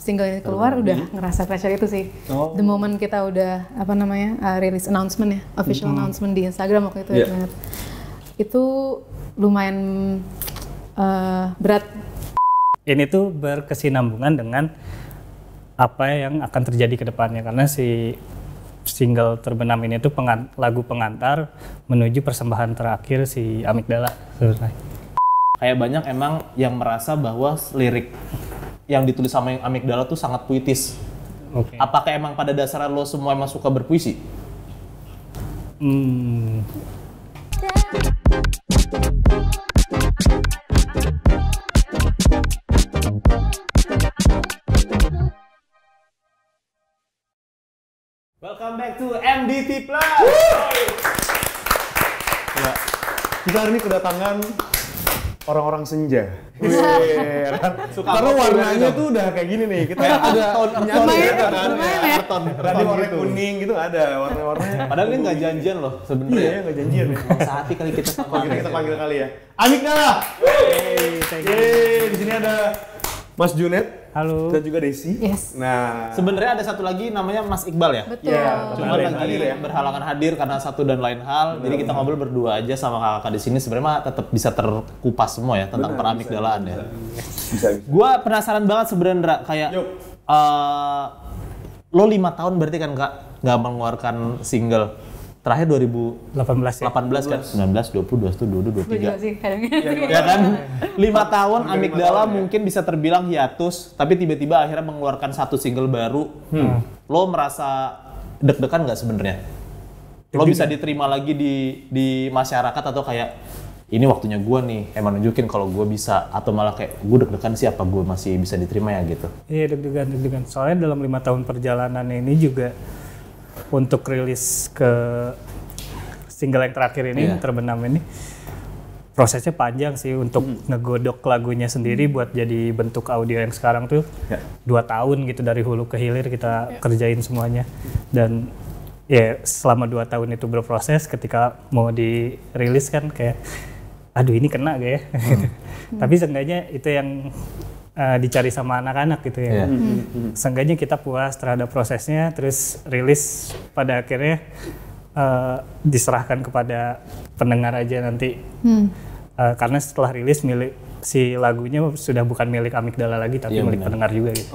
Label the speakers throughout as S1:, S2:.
S1: single ini keluar udah ngerasa pressure itu sih. The moment kita udah release announcement ya, official announcement di Instagram waktu itu ya banget. Itu lumayan berat.
S2: Ini tuh berkesinambungan dengan apa yang akan terjadi ke depannya karena si single Terbenam ini tuh lagu pengantar menuju persembahan terakhir si Amigdala sebenarnya.
S3: Kayak banyak emang yang merasa bahwa lirik yang ditulis sama yang Amigdala tuh sangat puitis.
S2: Okay.
S3: Apakah emang pada dasarnya lo semua emang suka berpuisi? Welcome back to MDT Plus.
S4: Ya, kita hari ini kedatangan orang-orang senja. Karena warnanya tuh udah kayak gini nih. Kita ada tadi warna kuning gitu ada warna-warnanya.
S3: Padahal ini nggak janjian loh sebenarnya.
S4: Iya, nggak janjian nih.
S3: Sehati kali kita
S4: panggil kali ya. Amigdala. Di sini ada Mas Junet.
S2: Halo.
S4: Dan juga Desi.
S1: Yes.
S4: Nah,
S3: sebenarnya ada satu lagi namanya Mas Iqbal ya.
S1: Betul.
S4: Ya,
S3: Cuma lagi berhalangan hadir karena satu dan lain hal. Jadi kita ngobrol berdua aja sama kakak di sini. Sebenarnya tetap bisa terkupas semua ya tentang peramigdalaan ya.
S4: Bisa.
S3: Gua penasaran banget sebenarnya Ndra, kayak lo 5 tahun berarti kan nggak mengeluarkan single. Terakhir 2018 kan? 19, 20, 21, 22, 23. Ya kan? 5 tahun Amigdala mungkin bisa terbilang hiatus, tapi tiba-tiba akhirnya mengeluarkan satu single baru. Lo merasa deg-degan nggak sebenarnya? Lo bisa diterima lagi di masyarakat atau kayak ini waktunya gue nih, emang nunjukin kalau gue bisa, atau malah kayak gue deg-degan sih apa gue masih bisa diterima ya gitu?
S2: Iya deg-degan. Soalnya dalam 5 tahun perjalanan ini juga untuk rilis ke single yang terakhir ini, Terbenam ini, prosesnya panjang sih untuk ngegodok lagunya sendiri buat jadi bentuk audio yang sekarang tuh 2 tahun gitu dari hulu ke hilir kita kerjain semuanya. Dan ya selama 2 tahun itu berproses, ketika mau dirilis kan kayak aduh ini kena gak ya? Tapi seenggaknya itu yang dicari sama anak-anak gitu ya. Seenggaknya kita puas terhadap prosesnya, terus rilis pada akhirnya diserahkan kepada pendengar aja nanti. Karena setelah rilis si lagunya sudah bukan milik Amigdala lagi, tapi milik pendengar juga gitu.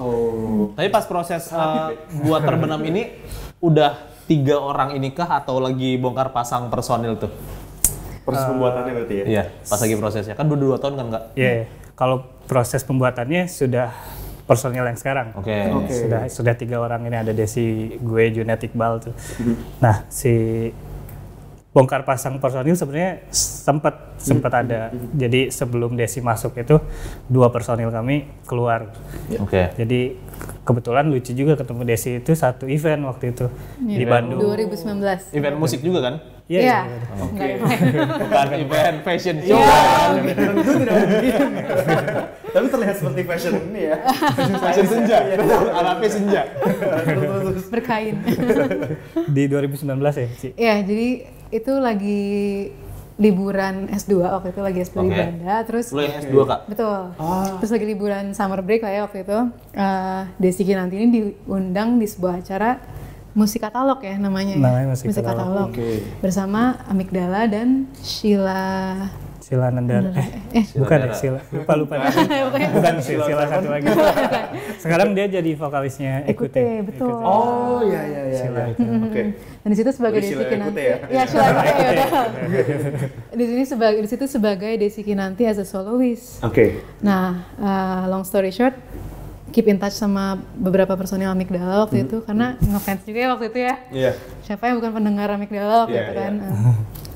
S3: Tapi pas proses buat Terbenam ini udah 3 orang inikah atau lagi bongkar pasang personil tuh?
S4: proses pembuatannya berarti ya?
S3: Iya, pas lagi prosesnya. Kan 2 tahun kan nggak?
S2: Iya, kalau proses pembuatannya sudah personil yang sekarang.
S3: Oke.
S2: Sudah 3 orang ini, ada Desi, gue, Junet, Iqbal tuh. Nah, si bongkar pasang personil sebenarnya sempat ada. Jadi sebelum Desi masuk itu 2 personil kami keluar. Jadi kebetulan lucu juga ketemu Desi itu satu event waktu itu di Bandung.
S1: 2019.
S3: Event musik juga kan?
S1: Iya.
S3: Bukan event fashion show.
S4: Tentu tidak mungkin. Tapi terlihat seperti fashion ini ya.
S3: Fashion senja. Arabnya senja.
S1: Berkain.
S2: Di 2019 ya, Ci?
S1: Iya, jadi itu lagi liburan S2 waktu itu, lagi S2 di Belanda, terus
S3: lo yang S2 Kak?
S1: Betul. Terus lagi liburan summer break lah ya waktu itu. Desi Kinanti ini diundang di sebuah acara musik katalog ya namanya. Musik katalog. Bersama Amigdala dan Sheila
S2: Nandar. Bukan ya, lupa. Bukan Sheila satu lagi. Sekarang dia jadi vokalisnya Ekute.
S1: Betul.
S4: Oh iya.
S1: Dan di situ sebagai Desi Kinanti. Ya, Sheila Ekute. Di situ sebagai Desi Kinanti as a soloist. Nah, long story short, keep in touch sama beberapa personil Amigdala waktu itu karena ngefans juga ya waktu itu ya. Siapa yang bukan pendengar Amigdala waktu itu kan.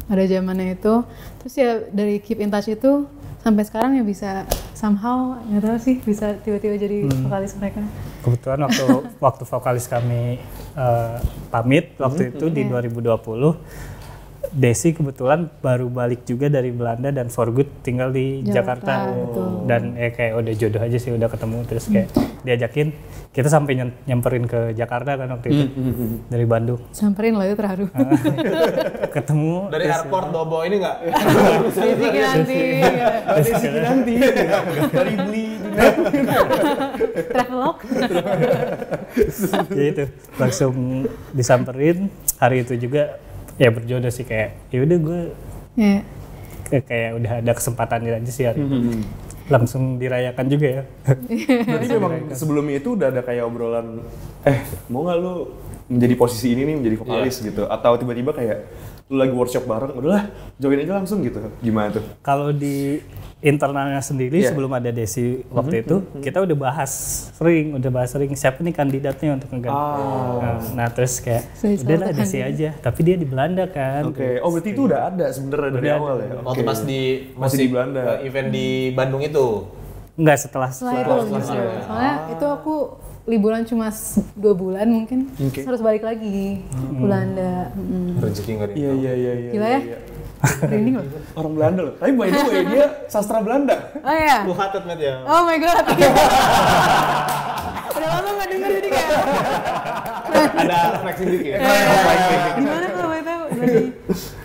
S1: Ada zamannya itu. Terus ya dari keep in touch itu sampai sekarang ya bisa somehow nggak tahu sih bisa tiba-tiba jadi vokalis mereka.
S2: Kebetulan waktu vokalis kami pamit waktu itu di 2020, Desi kebetulan baru balik juga dari Belanda dan for good tinggal di Jakarta. Dan kayak udah jodoh aja sih, udah ketemu, terus kayak diajakin, kita sampai nyamperin ke Jakarta kan waktu itu dari Bandung.
S1: Samperin loh, itu terharu.
S2: Ketemu
S3: dari airport bawa ini nggak?
S1: Desi Kinanti.
S4: Desi Kinanti dari beli
S1: Travelog.
S2: Ya itu, langsung disamperin. Hari itu juga ya berjodoh sih, kayak ya udah gue kayak udah ada kesempatan aja sih hari itu. Langsung dirayakan juga ya.
S4: Berarti memang sebelumnya itu udah ada kayak obrolan, mau nggak lu menjadi posisi ini nih, menjadi vokalis gitu? Atau tiba-tiba kayak lu lagi workshop bareng, udahlah join aja langsung gitu? Gimana tuh?
S2: Kalau di internalnya sendiri sebelum ada Desi waktu itu, kita udah bahas sering siapa nih kandidatnya untuk ngeganti. Nah terus kayak udahlah Desi aja, tapi dia di Belanda kan.
S4: Oke. Oh berarti itu udah ada sebenarnya dari awal ya?
S3: Waktu masih di Belanda. Event di Bandung itu?
S2: Enggak, setelah
S1: itu justru. Soalnya itu aku liburan cuma 2 bulan mungkin, terus balik lagi ke Belanda.
S3: Rezeki nggak ada.
S4: Iya.
S1: Gila ya? Merinding loh.
S4: Orang Belanda loh. Tapi by the way dia sastra Belanda.
S1: Oh iya?
S3: Lu hatet Matt ya?
S1: Oh my god. Udah lama nggak denger jadi kayak.
S3: Ada flexing dikit ya?
S1: Gimana kalau boleh tahu?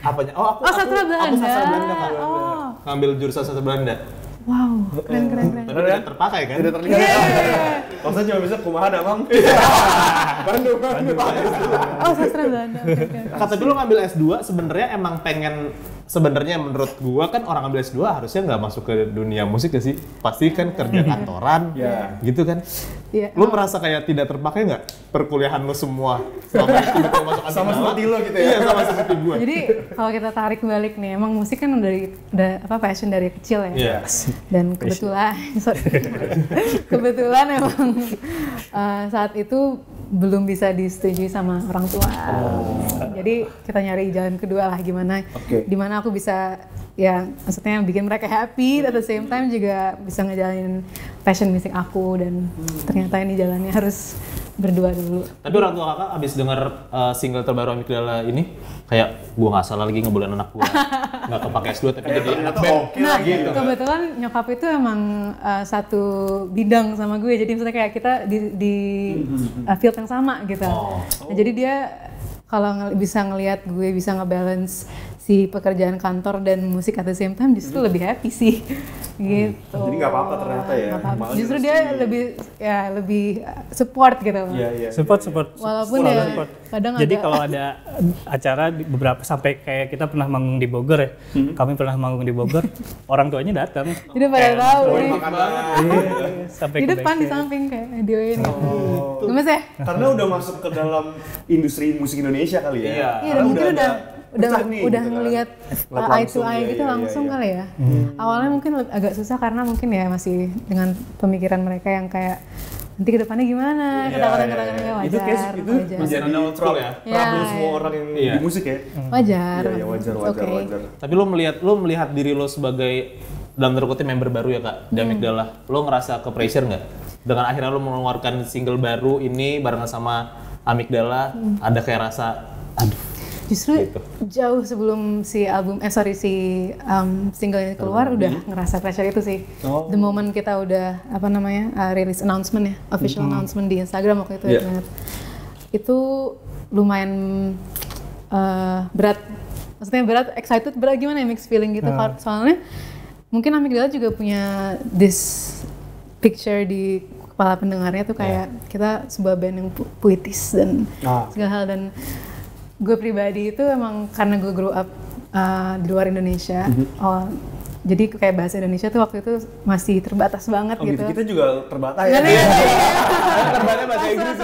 S3: Apanya? Oh aku
S1: sastra Belanda.
S3: Aku sastra Belanda kan.
S1: Oh.
S3: Ngambil jurusan sastra Belanda.
S1: Wow, keren.
S3: Tapi tidak terpakai kan?
S4: Tidak terlihat. Maksudnya cuma bisa kumaha dah bang. Bandung.
S1: Oh sastra Belanda.
S3: Kata dulu ngambil S2 sebenarnya emang pengen, sebenarnya menurut gua kan orang ngambil S2 harusnya nggak masuk ke dunia musik gak sih? Pasti kan kerja kantoran, gitu kan?
S1: Iya.
S3: Lu merasa kayak tidak terpakai nggak perkuliahan lu semua selama itu betul masuk
S4: sama seperti lo gitu ya?
S3: Iya sama seperti gua.
S1: Jadi kalau kita tarik balik nih, emang musik kan udah passion dari kecil ya.
S3: Iya.
S1: Dan kebetulan emang saat itu belum bisa disetujui sama orang tua. Jadi kita nyari jalan kedua lah, gimana aku bisa ya maksudnya bikin mereka happy, at the same time juga bisa ngejalanin passion musik aku, dan ternyata ini jalannya harus berdua dulu.
S3: Tapi orang tua kakak abis denger single terbaru Amigdala ini kayak gua nggak salah lagi ngebolehin anak gua nggak kepake S2 tapi jadi anak band.
S1: Nah kebetulan nyokap itu emang satu bidang sama gue, jadi misalnya kayak kita di field yang sama gitu. Nah, jadi dia kalau bisa ngelihat gue bisa ngebalance si pekerjaan kantor dan musik at the same time, justru lebih happy sih gitu.
S4: Jadi nggak apa-apa ternyata ya.
S1: Justru dia lebih support gitu.
S2: Support.
S1: Walaupun kadang
S2: jadi kalau ada acara beberapa, sampai kayak kita pernah manggung di Bogor ya, kami pernah manggung di Bogor, orang tuanya datang.
S1: Jadi pada tahu nih.
S2: Sampai
S1: di depan di samping kayak video ini. Gemes ya?
S4: Karena udah masuk ke dalam industri musik Indonesia kali ya.
S1: Iya, dan mungkin udah ngelihat eye to eye gitu langsung kali ya. Awalnya mungkin agak susah karena mungkin ya masih dengan pemikiran mereka yang kayak nanti ke depannya gimana, kata-kata wajar.
S4: Itu menjadi problem semua orang yang di musik ya.
S1: Wajar.
S4: Iya, wajar.
S3: Tapi lu melihat diri lo sebagai dalam tanda kutip member baru ya kak di Amigdala, lo ngerasa ke pressure nggak dengan akhirnya lo mengeluarkan single baru ini barengan sama Amigdala? Ada kayak rasa aduh.
S1: Justru gitu. Jauh sebelum si single ini keluar udah ngerasa pressure itu sih. The moment kita udah release announcement ya, official announcement di Instagram waktu itu itu lumayan berat. Maksudnya berat, excited, berat gimana ya, mixed feeling gitu. Soalnya mungkin Amigdala juga punya this picture di kepala pendengarnya tuh kayak kita sebuah band yang puitis dan segala hal, dan gue pribadi itu emang karena gue grow up di luar Indonesia, jadi kayak bahasa Indonesia tuh waktu itu masih terbatas banget gitu.
S4: Kita juga terbatas ya.
S3: Terbatas bahasa Inggris.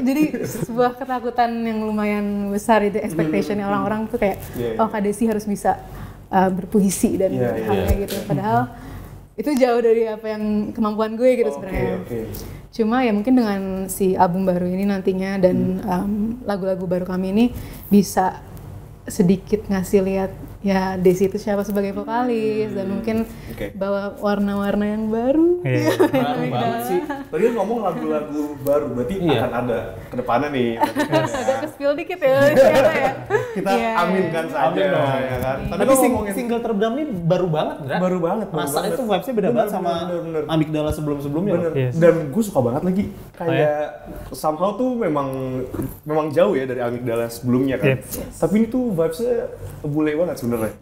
S1: Jadi sebuah ketakutan yang lumayan besar itu, expectationnya orang-orang tuh kayak Kak Desi harus bisa berpuisi dan hal gitu. Padahal itu jauh dari apa yang kemampuan gue gitu sebenarnya. Cuma ya mungkin dengan si album baru ini nantinya dan lagu-lagu baru kami ini bisa sedikit ngasih lihat ya Desi itu siapa sebagai vokalis, dan mungkin bawa warna-warna yang baru.
S3: Baru banget sih.
S4: Tadi ngomong lagu-lagu baru, berarti akan ada ke depannya nih.
S1: Agak ke-spill dikit ya.
S4: Kita aminkan saja ya kan.
S3: Tapi single terbaru ini baru banget, Ndra.
S4: Baru banget.
S3: Masa itu vibes-nya beda banget sama Amigdala sebelum-sebelumnya.
S4: Dan gue suka banget lagi. Kayak somehow tuh memang jauh ya dari Amigdala sebelumnya kan. Tapi ini tuh vibes-nya bule banget sebenarnya. sebenarnya.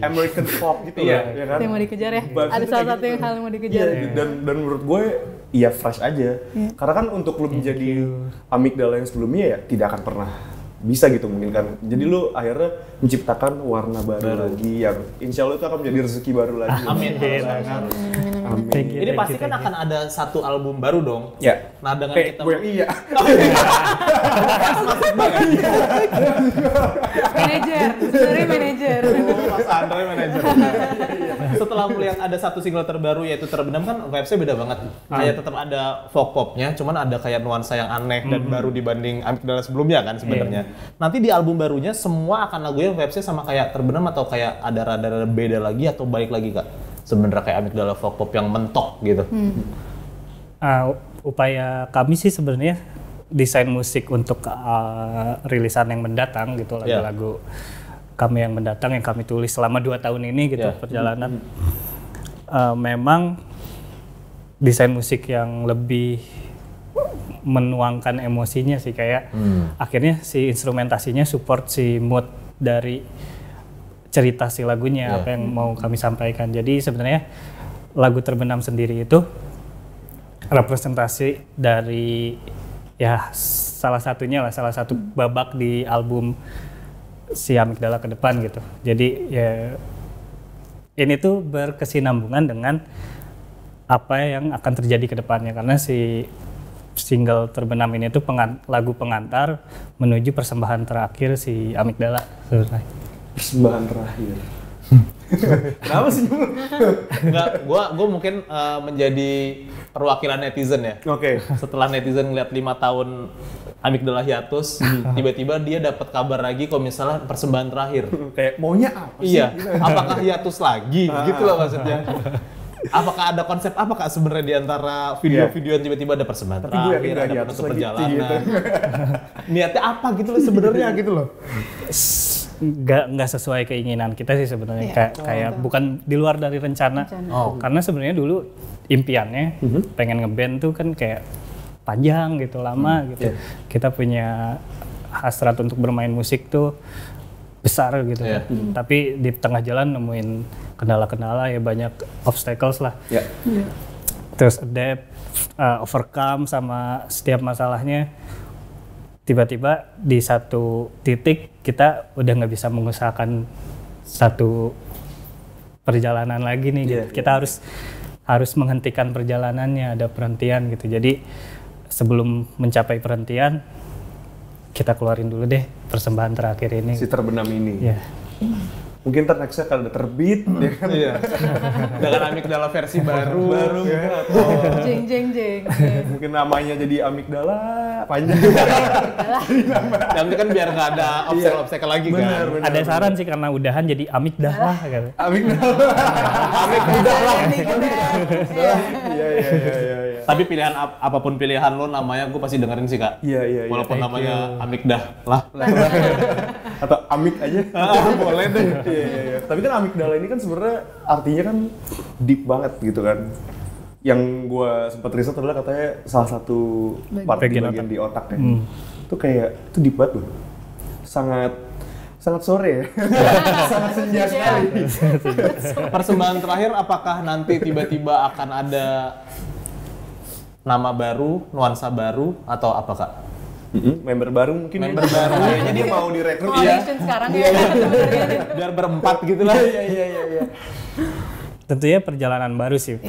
S4: American pop gitu ya kan.
S1: Yang mau dikejar ya. Ada salah satu yang hal yang mau dikejar.
S4: Dan menurut gue ya fresh aja. Karena kan untuk lu menjadi Amigdala yang sebelumnya ya tidak akan pernah bisa gitu mungkin kan. Jadi lu akhirnya menciptakan warna baru lagi yang insya Allah itu akan menjadi rezeki baru lagi.
S3: Amin. Ini pasti kan akan ada satu album baru dong.
S4: Ya.
S3: Nah dengan kita
S4: iya.
S1: Manajer, sebenarnya manajer.
S3: Mas Andre manajer. Setelah melihat ada satu single terbaru yaitu Terbenam kan vibes-nya beda banget. Kayak tetap ada folk popnya, cuman ada kayak nuansa yang aneh dan baru dibanding Amigdala sebelumnya kan sebenarnya. Nanti di album barunya semua akan lagunya vibes-nya sama kayak Terbenam atau kayak ada rada-rada beda lagi atau balik lagi Kak? Sebenarnya kayak Amigdala folk pop yang mentok gitu.
S2: Upaya kami sih sebenarnya desain musik untuk rilisan yang mendatang gitu, lagu-lagu kami yang mendatang yang kami tulis selama 2 tahun ini gitu perjalanan. Memang desain musik yang lebih menuangkan emosinya sih kayak akhirnya si instrumentasinya support si mood dari cerita si lagunya apa yang mau kami sampaikan. Jadi sebenarnya lagu Terbenam sendiri itu representasi dari ya salah satu babak di album si Amigdala ke depan gitu. Jadi ya ini tuh berkesinambungan dengan apa yang akan terjadi ke depannya karena si single Terbenam ini tuh lagu pengantar menuju persembahan terakhir si Amigdala sebenarnya.
S4: Persembahan terakhir. Kenapa sih?
S3: Enggak, gua mungkin menjadi perwakilan netizen ya.
S4: Oke.
S3: Setelah netizen ngeliat 5 tahun Amigdala hiatus, tiba-tiba dia dapat kabar lagi kalau misalnya persembahan terakhir.
S4: Kayak maunya apa sih?
S3: Iya, apakah hiatus lagi? Gitu loh maksudnya. Apakah ada konsep apakah sebenarnya di antara video-video yang tiba-tiba ada persembahan terakhir, ada penutup perjalanan. Gitu. Niatnya apa gitu loh sebenarnya gitu loh.
S2: Nggak sesuai keinginan kita sih sebenarnya kayak bukan di luar dari rencana. Karena sebenarnya dulu impiannya pengen ngeband tuh kan kayak panjang gitu, lama gitu. Kita punya hasrat untuk bermain musik tuh besar gitu. Tapi di tengah jalan nemuin kendala-kendala ya banyak obstacles lah. Terus adapt, overcome sama setiap masalahnya. Tiba-tiba di satu titik kita udah nggak bisa mengusahakan satu perjalanan lagi nih. Gitu. Kita harus menghentikan perjalanannya, ada perhentian gitu. Jadi sebelum mencapai perhentian kita keluarin dulu deh persembahan terakhir ini.
S4: Si Terbenam ini. Mungkin nextnya kalau udah terbit, ya kan?
S3: Dengan Amigdala versi baru
S4: ya.
S1: Jeng.
S4: Mungkin namanya jadi Amigdala panjang.
S3: Nanti kan biar nggak ada obstacle lagi kan.
S2: Bener. Ada saran sih karena udahan jadi Amigdala gitu.
S4: Amigdala. Iya.
S3: Tapi pilihan apapun pilihan lo namanya gue pasti dengerin sih Kak.
S4: Iya.
S3: Walaupun namanya Amigdala.
S4: Atau Amig aja. Boleh deh. Iya. Tapi kan Amigdala ini kan sebenarnya artinya kan deep banget gitu kan. Yang gue sempat riset adalah katanya salah satu bagian di otak ya. Itu kayak itu deep banget loh. Sangat sore ya. Sangat senja sekali.
S3: Persembahan terakhir apakah nanti tiba-tiba akan ada nama baru, nuansa baru atau apa Kak?
S4: Member baru mungkin.
S3: Member baru.
S4: Kayaknya dia mau direkrut
S1: ya. Sekarang ya.
S3: Biar berempat gitu lah.
S4: Iya.
S2: Tentunya perjalanan baru sih.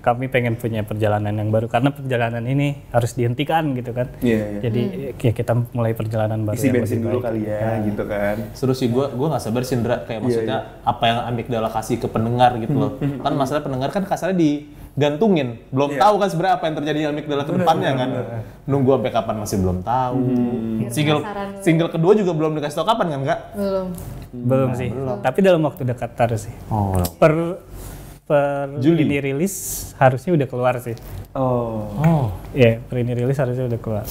S2: Kami pengen punya perjalanan yang baru karena perjalanan ini harus dihentikan gitu kan. Jadi ya kita mulai perjalanan baru.
S4: Isi bensin dulu kali ya gitu kan.
S3: Seru sih, gue nggak sabar sih Indra, kayak maksudnya apa yang Amigdala kasih ke pendengar gitu loh. Kan masalah pendengar kan kasarnya digantungin, belum tahu kan sebenarnya apa yang terjadi di Amigdala ke depannya kan. Nunggu sampai kapan masih belum tahu. Single kedua juga belum dikasih tahu kapan kan Kak?
S2: Belum sih. Tapi dalam waktu dekat harus sih. Per ini rilis harusnya udah keluar sih. Per ini rilis harusnya udah keluar.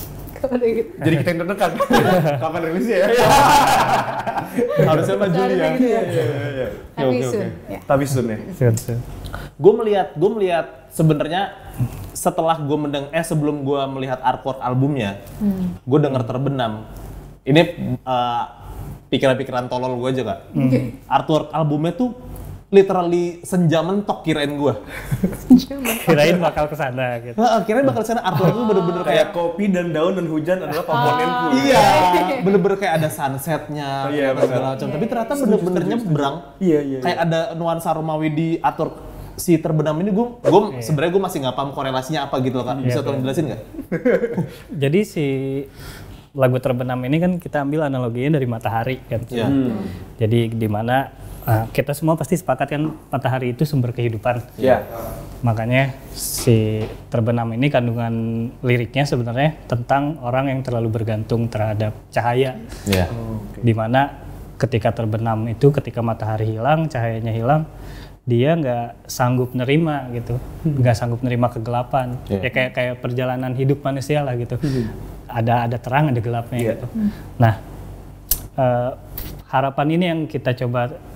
S4: Jadi kita yang terdekat. Kapan rilisnya ya?
S3: Harusnya mah Juli ya.
S4: Tapi soon ya.
S3: Gue melihat sebenarnya setelah gue sebelum gue melihat artwork albumnya, gue denger Terbenam. Ini pikiran-pikiran tolol gue aja Kak. Artwork albumnya tuh literally senja mentok kirain gue.
S2: Kirain bakal kesana gitu.
S3: Kirain bakal kesana, artwork itu bener-bener kayak
S4: kopi dan daun dan hujan adalah komponenku.
S3: Iya, bener-bener kayak ada sunsetnya, segala macam. Tapi ternyata bener-bener nyebrang.
S4: Iya.
S3: Kayak ada nuansa Romawi di artwork si terbenam ini. Gue sebenarnya gue masih nggak paham korelasinya apa gitu loh Kak. Bisa tolong jelasin nggak?
S2: Jadi si lagu terbenam ini kan kita ambil analoginya dari matahari kan. Jadi di mana kita semua pasti sepakat kan matahari itu sumber kehidupan. Makanya si terbenam ini kandungan liriknya sebenarnya tentang orang yang terlalu bergantung terhadap cahaya. Di mana ketika terbenam itu, ketika matahari hilang, cahayanya hilang, dia nggak sanggup nerima gitu, nggak sanggup nerima kegelapan. Ya kayak perjalanan hidup manusia lah gitu. Ada terang, ada gelapnya gitu. Nah, harapan ini yang kita coba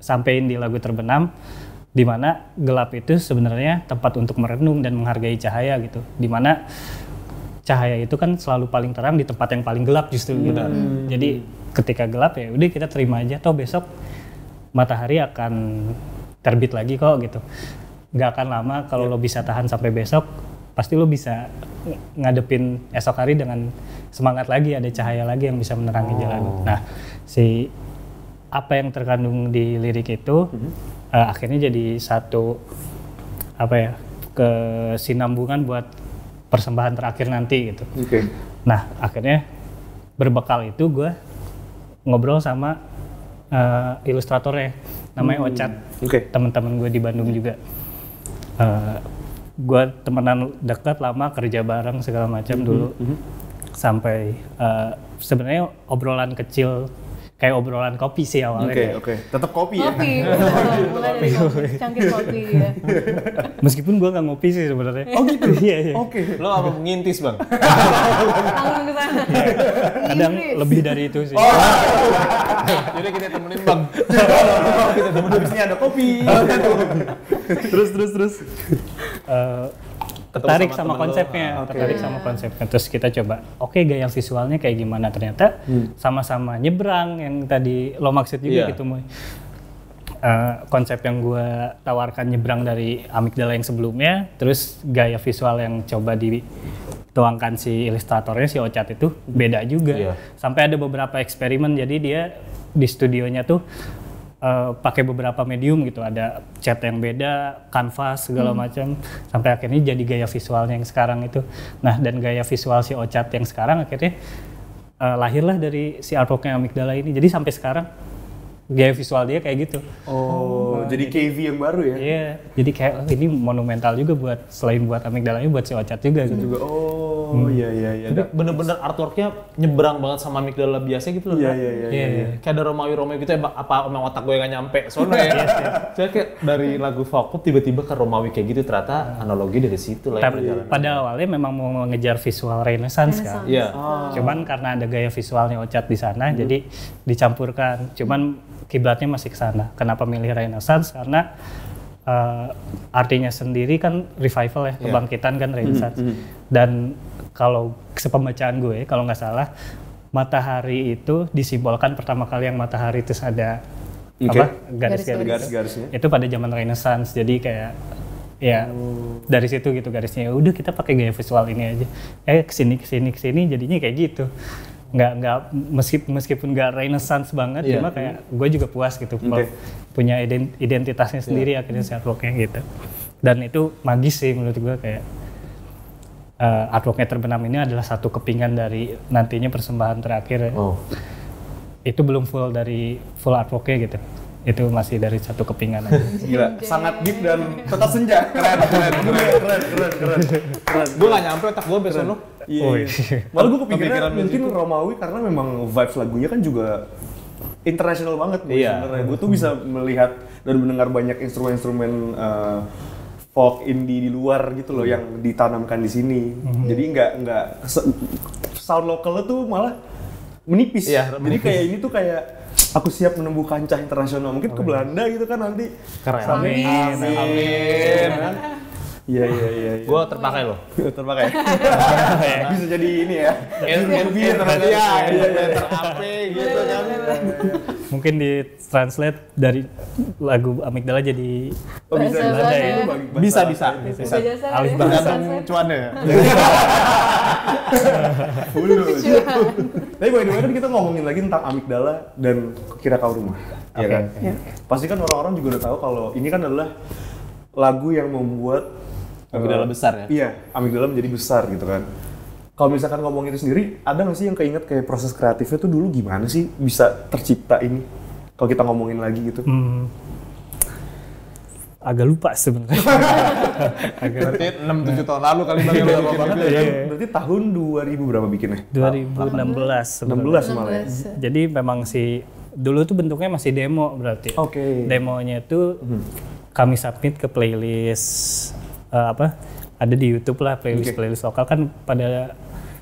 S2: sampein di lagu terbenam, di mana gelap itu sebenarnya tempat untuk merenung dan menghargai cahaya gitu. Di mana cahaya itu kan selalu paling terang di tempat yang paling gelap justru gitu. Jadi ketika gelap ya udah kita terima aja, toh besok matahari akan terbit lagi kok gitu. Nggak akan lama kalau lo bisa tahan sampai besok, pasti lo bisa ngadepin esok hari dengan semangat lagi, ada cahaya lagi yang bisa menerangi jalan. Nah, si apa yang terkandung di lirik itu akhirnya jadi satu kesinambungan buat persembahan terakhir nanti gitu. Nah, akhirnya berbekal itu gue ngobrol sama ilustratornya, namanya Ocat. Teman-teman gue di Bandung juga. Gue temenan dekat lama, kerja bareng segala macam dulu. Sampai sebenarnya obrolan kecil, kayak obrolan kopi sih awalnya.
S4: Tetap kopi ya?
S1: Mulai dari kopi, cangkir kopi ya.
S2: Meskipun gue nggak ngopi sih sebenarnya.
S3: Oh gitu?
S2: Iya.
S3: Lo apa mengintis Bang?
S1: Langsung ke sana.
S2: Kadang lebih dari itu sih.
S3: Jadi kita temenin Bang.
S4: Kita temenin, habisnya ada kopi. Terus.
S2: Tertarik sama konsepnya, terus kita coba, gaya visualnya kayak gimana, ternyata sama-sama nyebrang yang tadi lo maksud juga gitu Moy. Konsep yang gue tawarkan nyebrang dari Amigdala yang sebelumnya, terus gaya visual yang coba dituangkan si ilustratornya, si Ocat itu beda juga. Sampai ada beberapa eksperimen, jadi dia di studionya tuh pakai beberapa medium gitu, ada cat yang beda, kanvas segala macam, sampai akhirnya jadi gaya visualnya yang sekarang itu. Nah, dan gaya visual si Ocat yang sekarang akhirnya lahirlah dari si artworknya Amigdala ini. Jadi sampai sekarang gaya visual dia kayak gitu.
S4: Jadi KV yang baru ya?
S2: Iya, jadi kayak ini monumental juga buat, selain buat Amigdala ini, buat si Ocat juga gitu.
S4: Iya.
S3: Tapi bener-bener artworknya nyebrang banget sama Amigdala biasa gitu loh.
S2: Iya.
S3: Kayak ada Romawi gitu ya, apa emang otak gue gak nyampe soalnya ya. Saya kayak dari lagu Folk tiba-tiba ke Romawi kayak gitu, ternyata analogi dari situ lah.
S2: Pada awalnya memang mau mengejar visual Renaissance kan. Cuman karena ada gaya visualnya Ocat di sana, jadi dicampurkan. Cuman kiblatnya masih ke sana. Kenapa milih Renaissance? Karena artinya sendiri kan revival ya, kebangkitan kan Renaissance. Dan kalau sepembacaan gue, kalau nggak salah, matahari itu disimbolkan pertama kali yang matahari terus ada garis-garisnya. Itu pada zaman Renaissance. Jadi kayak dari situ gitu garisnya. Udah kita pakai gaya visual ini aja. Kesini jadinya kayak gitu. Nggak meskipun nggak Renaissance banget, cuma kayak gue juga puas gitu, punya identitasnya sendiri akhirnya si artworknya gitu. Dan itu magis sih menurut gue, kayak artworknya terbenam ini adalah satu kepingan dari nantinya persembahan terakhir. Itu belum full artworknya gitu. Itu masih dari satu kepingan aja.
S4: Gila, sangat deep dan tetap senja. Keren.
S3: Gue gak nyampe otak gue besok lo.
S4: Iya. Malah gue kepikiran mungkin Romawi karena memang vibes lagunya kan juga internasional banget sebenarnya. Gue tuh bisa melihat dan mendengar banyak instrumen-instrumen folk indie di luar gitu loh yang ditanamkan di sini. Jadi nggak sound lokalnya tuh malah menipis. Jadi kayak ini tuh kayak aku siap menempuh kancah internasional, mungkin ke Belanda gitu kan nanti.
S2: Keren.
S3: Amin.
S4: Iya.
S3: Gue terpakai loh.
S4: Terpakai. Bisa jadi ini ya.
S3: Iya, ter-AP gitu kan.
S2: Mungkin di-translate dari lagu Amigdala jadi
S4: bisa
S2: ya?
S3: Bisa.
S2: Alif bahasa.
S3: Cuannya ya.
S4: Tapi by the way kan kita ngomongin lagi tentang Amigdala dan Kukira Kau Rumah. Iya kan? Pasti kan orang-orang juga udah tahu kalau ini kan adalah lagu yang membuat
S3: Amigdala besar ya?
S4: Iya, Amigdala menjadi besar gitu kan. Kalau misalkan ngomong itu sendiri, ada nggak sih yang keinget kayak proses kreatifnya tuh dulu gimana sih bisa tercipta ini? Kalau kita ngomongin lagi gitu.
S2: Agak lupa sebenarnya.
S3: Berarti 6-7 tahun lalu kali Bang yang bikin
S4: itu ya. Berarti tahun 2000 berapa bikinnya?
S2: 2016 sebenarnya.
S4: 16 malah ya.
S2: Jadi memang dulu tuh bentuknya masih demo berarti.
S4: Oke.
S2: Demonya itu kami submit ke playlist ada di YouTube lah playlist lokal kan pada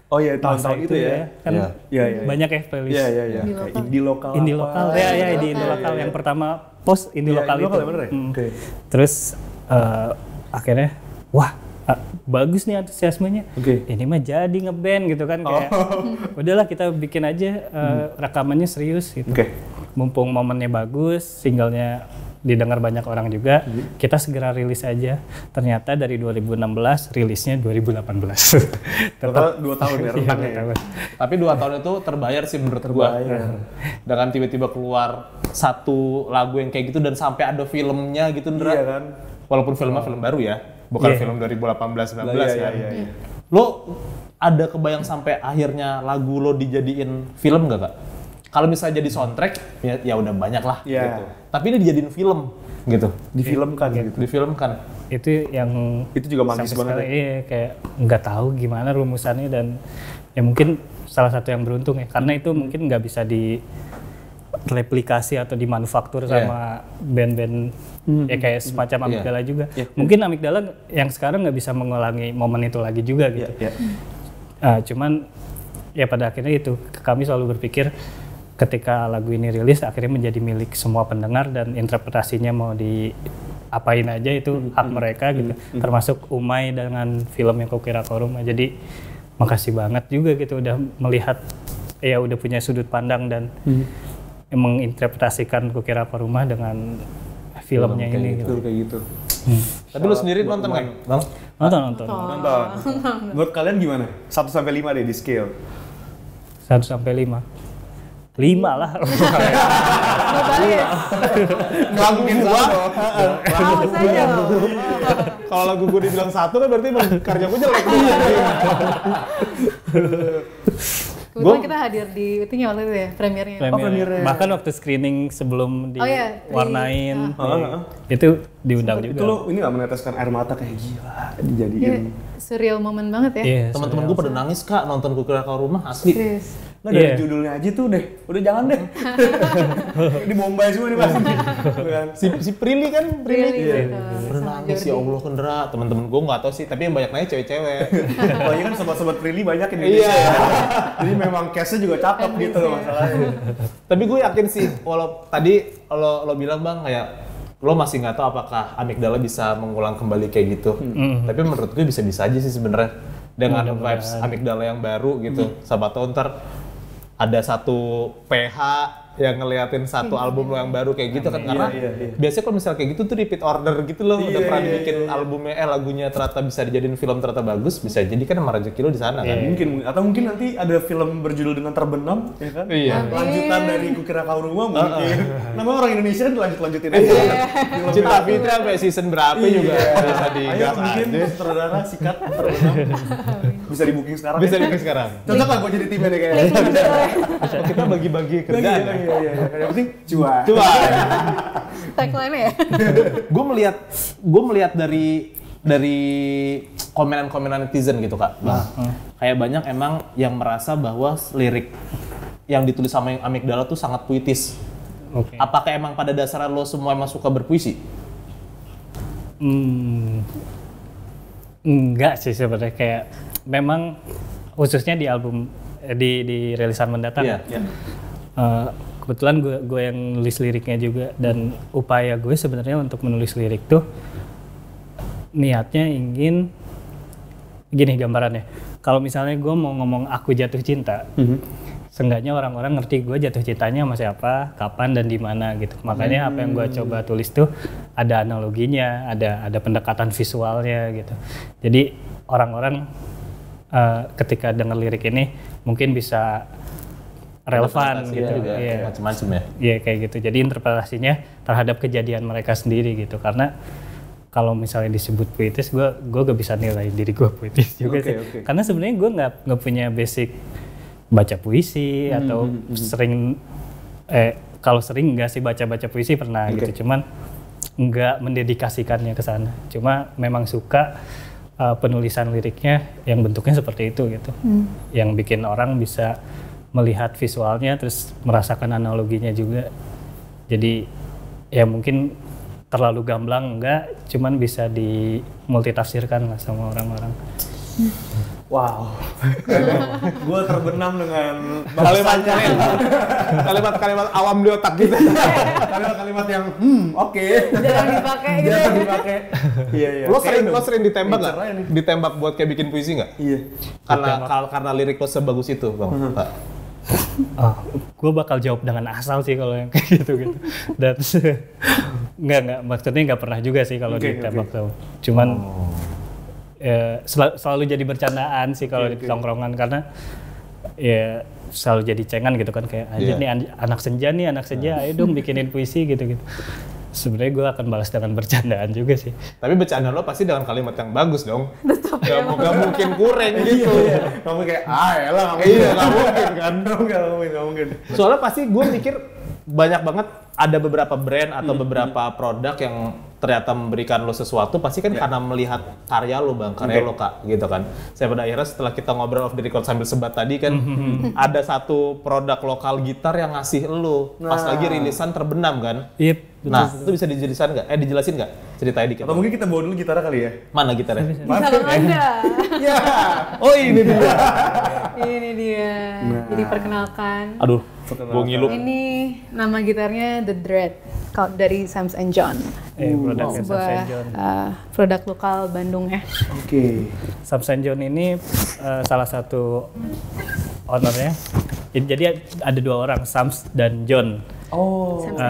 S4: tahun-tahun itu ya.
S2: Kan banyak ya playlist.
S4: Iya. Indie lokal.
S2: Indie lokal. Indie lokal yang pertama post indie lokal itu.
S4: Bener ya? Okay.
S2: Terus akhirnya bagus nih antusiasmenya. Ini mah jadi ngeband gitu kan kayak udahlah kita bikin aja rekamannya serius gitu. Mumpung momennya bagus, singlenya didengar banyak orang juga, kita segera rilis aja. Ternyata dari 2016 rilisnya 2018.
S4: Tetap 2 tahun ya rentangnya.
S3: Tapi 2 tahun itu terbayar sih menurut gua. Dengan tiba-tiba keluar satu lagu yang kayak gitu dan sampai ada filmnya gitu, Ndra.
S4: Iya kan?
S3: Walaupun filmnya film baru ya, bukan film 2018-19 kan. Lo ada kebayang sampai akhirnya lagu lo dijadiin film nggak, Kak? Kalau misalnya jadi soundtrack, ya udah banyak lah gitu. Tapi ini dijadiin film gitu.
S4: Difilmkan gitu.
S3: Difilmkan.
S2: Itu
S4: juga magis banget.
S2: Iya, kayak nggak tahu gimana rumusannya dan ya mungkin salah satu yang beruntung ya. Karena itu mungkin nggak bisa direplikasi atau dimanufaktur sama band-band ya kayak semacam Amigdala juga. Mungkin Amigdala yang sekarang nggak bisa mengulangi momen itu lagi juga gitu. Cuman ya pada akhirnya itu kami selalu berpikir ketika lagu ini rilis akhirnya menjadi milik semua pendengar dan interpretasinya mau diapain aja itu hak mereka gitu. Termasuk Umay dengan film yang Kukira Kau Rumah. Jadi makasih banget juga gitu udah melihat udah punya sudut pandang dan menginterpretasikan Kukira Kau Rumah dengan filmnya ini gitu.
S4: Kayak gitu.
S3: Tapi lu sendiri nonton kan, Bang?
S2: Nonton.
S4: Menurut kalian gimana? 1-5 deh di scale.
S2: 1-5. 5 lah.
S3: Nggak mungkin gua. Kalau lagu gua dibilang 1 kan berarti emang karya gua jelek.
S1: Kebetulan kita hadir di itunya waktu itu ya, premiernya.
S2: Bahkan waktu screening sebelum diwarnain, itu diundang juga.
S4: Itu lo ini nggak meneteskan air mata kayak gila dijadiin.
S1: Surreal moment banget ya.
S3: Teman-teman gue pada nangis, Kak, nonton Kukira Kau Rumah asli.
S4: Nah dari judulnya aja tuh udah jangan deh. Di Bombay semua nih pasti.
S3: Si Prilly kan,
S1: Pernah
S3: nangis ya Allah Kendra. Teman-teman gue nggak tahu sih, tapi yang banyak nangis cewek-cewek.
S4: Soalnya kan sobat-sobat Prilly banyak di Indonesia. Jadi memang cast-nya juga cakep gitu loh masalahnya.
S3: Tapi gue yakin sih, walau tadi lo bilang Bang kayak lo masih nggak tahu apakah Amigdala bisa mengulang kembali kayak gitu. Tapi menurut gue bisa-bisa aja sih sebenarnya dengan vibes Amigdala yang baru gitu. Siapa tahu ntar ada satu PH yang ngeliatin satu album lo yang baru kayak gitu kan, karena biasanya kalau misalnya kayak gitu tuh repeat order gitu loh, udah pernah dibikin albumnya lagunya ternyata bisa dijadiin film ternyata bagus, bisa jadi kan sama rezeki lo di sana kan.
S4: Mungkin nanti ada film berjudul dengan Terbenam ya kan. Lanjutan dari Kukira Kau Rumah mungkin. Namanya orang Indonesia kan lanjutin aja.
S3: Cinta Fitri sampai season berapa juga bisa digas aja.
S4: Mungkin sutradara sikat Terbenam. Bisa di booking sekarang. Cocok lah gue jadi timnya deh kayaknya.
S3: Kita bagi-bagi kerjaan.
S4: Iya. Yang penting cuan.
S1: Tagline ya.
S3: Gue melihat dari komenan-komenan netizen gitu, Kak. Kayak banyak emang yang merasa bahwa lirik yang ditulis sama Amigdala tuh sangat puitis. Apakah emang pada dasarnya lo semua emang suka berpuisi?
S2: Enggak sih sebenarnya, kayak memang khususnya di album di rilisan mendatang. Kebetulan gue yang nulis liriknya juga, dan upaya gue sebenarnya untuk menulis lirik tuh niatnya ingin gini gambarannya. Kalau misalnya gue mau ngomong aku jatuh cinta, seenggaknya orang-orang ngerti gue jatuh cintanya sama siapa, kapan dan di mana gitu. Makanya apa yang gue coba tulis tuh ada analoginya, ada pendekatan visualnya gitu. Jadi orang-orang ketika dengar lirik ini mungkin bisa relevan gitu,
S3: ya, macam-macam ya.
S2: Iya kayak gitu. Jadi interpretasinya terhadap kejadian mereka sendiri gitu. Karena kalau misalnya disebut puitis, gue gak bisa nilai diri gue puitis juga sih. Karena sebenarnya gue nggak punya basic baca puisi atau sering kalau sering nggak sih baca puisi pernah gitu. Cuman nggak mendedikasikannya ke sana. Cuma memang suka penulisan liriknya yang bentuknya seperti itu gitu. Yang bikin orang bisa melihat visualnya terus merasakan analoginya juga. Jadi ya mungkin terlalu gamblang enggak, cuman bisa dimultitafsirkan lah sama orang-orang.
S4: Wow. Gue terbenam dengan
S3: kalimat awam di otak gitu.
S4: Kalimat yang oke.
S1: Jarang dipakai gitu.
S4: Jarang dipakai. Iya.
S3: Lo sering ditembak nggak? Ditembak buat kayak bikin puisi nggak?
S4: Iya.
S3: Karena lirik lo sebagus itu, Bang.
S2: Gue bakal jawab dengan asal sih kalau yang kayak gitu. Dan nggak maksudnya nggak pernah juga sih kalau ditembak tuh. Cuman selalu jadi bercandaan sih kalau di tongkrongan karena ya selalu jadi cengan gitu kan kayak aja nih anak senja ayo dong bikinin puisi gitu. Sebenarnya gue akan balas dengan bercandaan juga sih.
S3: Tapi bercanda lo pasti dengan kalimat yang bagus dong. Gak mungkin kurang gitu.
S4: Kamu kayak elah
S3: gak mungkin kan.
S4: Gak mungkin.
S3: Soalnya pasti gue mikir banyak banget ada beberapa brand atau beberapa produk yang ternyata memberikan lo sesuatu pasti kan karena melihat karya lo bang, karya lo kak gitu kan. Saya pada akhirnya setelah kita ngobrol off the record sambil sebat tadi kan ada satu produk lokal gitar yang ngasih lo pas lagi rilisan terbenam kan. Nah itu bisa dijelasin nggak ceritanya dikit?
S4: Atau mungkin kita bawa dulu gitarnya kali ya?
S3: Mana gitarnya?
S1: Ada.
S3: Ya. Oh ini dia.
S1: Ini dia. Jadi perkenalkan.
S3: Aduh, gue ngilu.
S1: Ini nama gitarnya The Dread dari Sam's and John. Sebuah produk lokal Bandung ya.
S2: Oke. Sam's and John ini salah satu ownernya. Jadi ada dua orang, Sam's dan John.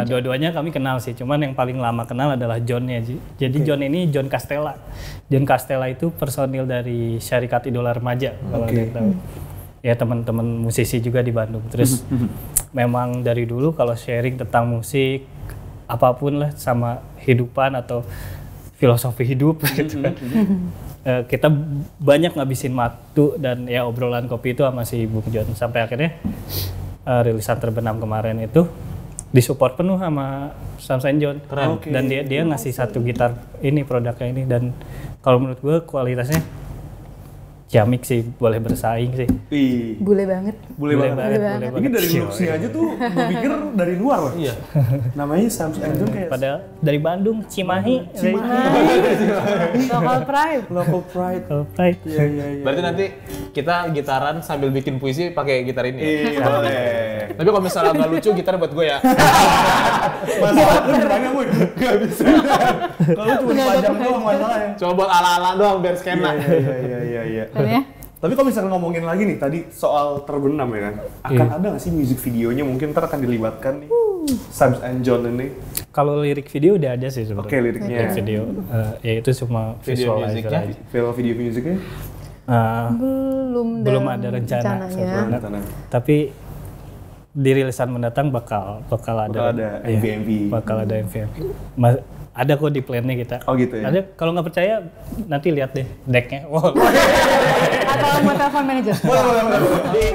S2: Dua-duanya kami kenal sih, cuman yang paling lama kenal adalah John-nya. Jadi John ini John Castella. John Castella itu personil dari Syarikat Idola Remaja kalau ada yang tahu. Ya teman-teman musisi juga di Bandung. Terus memang dari dulu kalau sharing tentang musik apapun lah sama kehidupan atau filosofi hidup gitu kan. Kita banyak ngabisin waktu dan ya obrolan kopi itu sama si Bung John sampai akhirnya rilisan terbenam kemarin itu disupport penuh sama Sam's and John. Dan dia ngasih satu gitar ini produknya ini dan kalau menurut gue kualitasnya ciamik sih, boleh bersaing sih.
S1: Bule banget.
S4: Ini dari looks-nya aja tuh gue pikir dari luar loh. Iya. Namanya Sam's and John kayak
S2: padahal dari Bandung, Cimahi.
S1: Local pride.
S3: Iya. Berarti nanti kita gitaran sambil bikin puisi pakai gitar ini.
S4: Iya.
S3: Tapi kalau misalnya nggak lucu, gitar buat gue ya.
S4: Masalah lu gimana, Boy? Nggak bisa. Kalau cuma panjang doang masalahnya.
S3: Coba buat ala-ala doang biar skena.
S4: Iya. Tapi kalau misalnya ngomongin lagi nih tadi soal terbenam ya kan, akan ada nggak sih music videonya mungkin ntar akan dilibatkan nih Sam's and John ini?
S2: Kalau lirik video udah ada sih sebenarnya.
S4: Oke, liriknya.
S2: Video, ya itu cuma visualizer aja.
S4: Video musiknya?
S2: Belum ada rencana. Tapi di rilisan mendatang bakal ada
S4: MV.
S2: Bakal ada MV. Ada kok di plan-nya kita.
S4: Oh gitu ya?
S2: Ada, kalau nggak percaya nanti lihat deh deck-nya.
S1: Atau mau telepon manajer.
S4: Boleh.